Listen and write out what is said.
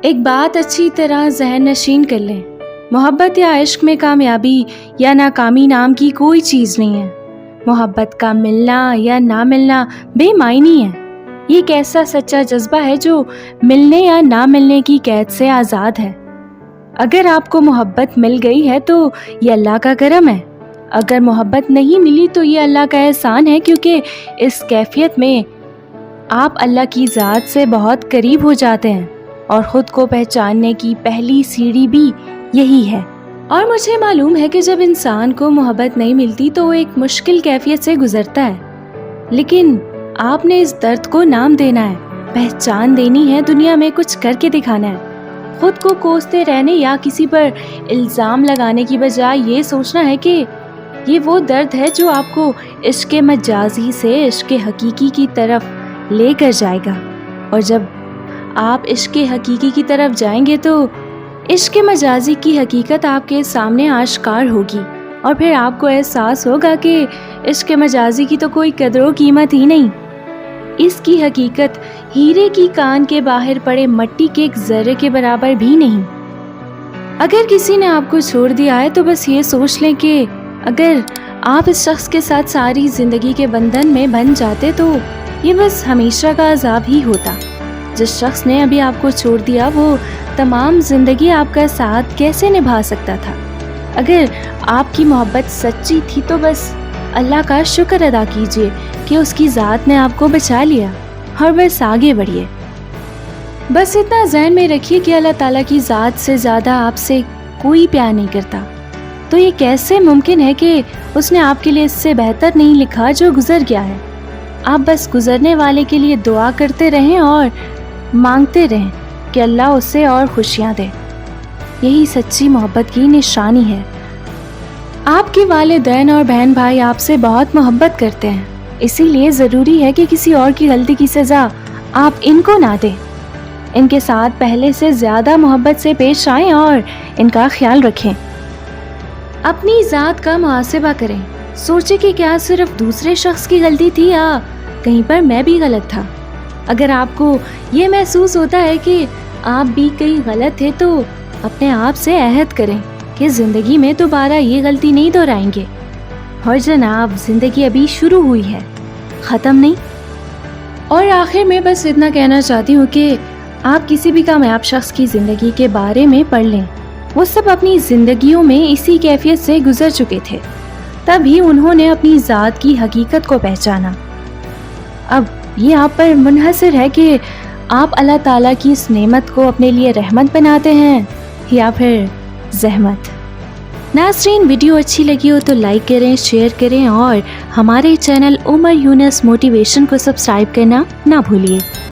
ایک بات اچھی طرح ذہن نشین کر لیں، محبت یا عشق میں کامیابی یا ناکامی نام کی کوئی چیز نہیں ہے۔ محبت کا ملنا یا نہ ملنا بے معنی ہے۔ یہ ایک ایسا سچا جذبہ ہے جو ملنے یا نہ ملنے کی قید سے آزاد ہے۔ اگر آپ کو محبت مل گئی ہے تو یہ اللہ کا کرم ہے، اگر محبت نہیں ملی تو یہ اللہ کا احسان ہے، کیونکہ اس کیفیت میں آپ اللہ کی ذات سے بہت قریب ہو جاتے ہیں اور خود کو پہچاننے کی پہلی سیڑھی بھی یہی ہے۔ اور مجھے معلوم ہے کہ جب انسان کو محبت نہیں ملتی تو وہ ایک مشکل کیفیت سے گزرتا ہے، لیکن آپ نے اس درد کو نام دینا ہے، پہچان دینی ہے، دنیا میں کچھ کر کے دکھانا ہے۔ خود کو کوستے رہنے یا کسی پر الزام لگانے کی بجائے یہ سوچنا ہے کہ یہ وہ درد ہے جو آپ کو عشق مجازی سے عشق حقیقی کی طرف لے کر جائے گا، اور جب آپ عشق حقیقی کی طرف جائیں گے تو عشق مجازی کی حقیقت آپ کے سامنے آشکار ہوگی، اور پھر آپ کو احساس ہوگا کہ عشق مجازی کی تو کوئی قدر و قیمت ہی نہیں۔ اس کی حقیقت ہیرے کی کان کے باہر پڑے مٹی کے ایک ذرے کے برابر بھی نہیں۔ اگر کسی نے آپ کو چھوڑ دیا ہے تو بس یہ سوچ لیں کہ اگر آپ اس شخص کے ساتھ ساری زندگی کے بندھن میں بندھ جاتے تو یہ بس ہمیشہ کا عذاب ہی ہوتا۔ جس شخص نے ابھی آپ کو چھوڑ دیا وہ تمام زندگی آپ کا ساتھ کیسے نبھا سکتا تھا؟ اگر آپ کی محبت سچی تھی تو بس اللہ کا شکر ادا کیجئے کہ اس کی ذات نے آپ کو بچا لیا، اور بس آگے بڑھیے۔ بس اتنا ذہن میں رکھیے کہ اللہ تعالیٰ کی ذات سے زیادہ آپ سے کوئی پیار نہیں کرتا، تو یہ کیسے ممکن ہے کہ اس نے آپ کے لیے اس سے بہتر نہیں لکھا جو گزر گیا ہے؟ آپ بس گزرنے والے کے لیے دعا کرتے رہیں اور مانگتے رہیں کہ اللہ اسے اور خوشیاں دے۔ یہی سچی محبت کی نشانی ہے۔ آپ کے والدین اور بہن بھائی آپ سے بہت محبت کرتے ہیں، اسی لیے ضروری ہے کہ کسی اور کی غلطی کی سزا آپ ان کو نہ دیں۔ ان کے ساتھ پہلے سے زیادہ محبت سے پیش آئیں اور ان کا خیال رکھیں۔ اپنی ذات کا محاسبہ کریں، سوچیں کہ کیا صرف دوسرے شخص کی غلطی تھی یا کہیں پر میں بھی غلط تھا۔ اگر آپ کو یہ محسوس ہوتا ہے کہ آپ بھی کہیں غلط تھے تو اپنے آپ سے عہد کریں کہ زندگی میں دوبارہ یہ غلطی نہیں دہرائیں گے۔ اور جناب، زندگی ابھی شروع ہوئی ہے، ختم نہیں۔ اور آخر میں بس اتنا کہنا چاہتی ہوں کہ آپ کسی بھی کامیاب شخص کی زندگی کے بارے میں پڑھ لیں، وہ سب اپنی زندگیوں میں اسی کیفیت سے گزر چکے تھے، تبھی انہوں نے اپنی ذات کی حقیقت کو پہچانا۔ اب یہ آپ پر منحصر ہے کہ آپ اللہ تعالیٰ کی اس نعمت کو اپنے لیے رحمت بناتے ہیں یا پھر زحمت۔ ناظرین، ویڈیو اچھی لگی ہو تو لائک کریں، شیئر کریں اور ہمارے چینل عمر یونس موٹیویشن کو سبسکرائب کرنا نہ بھولیے۔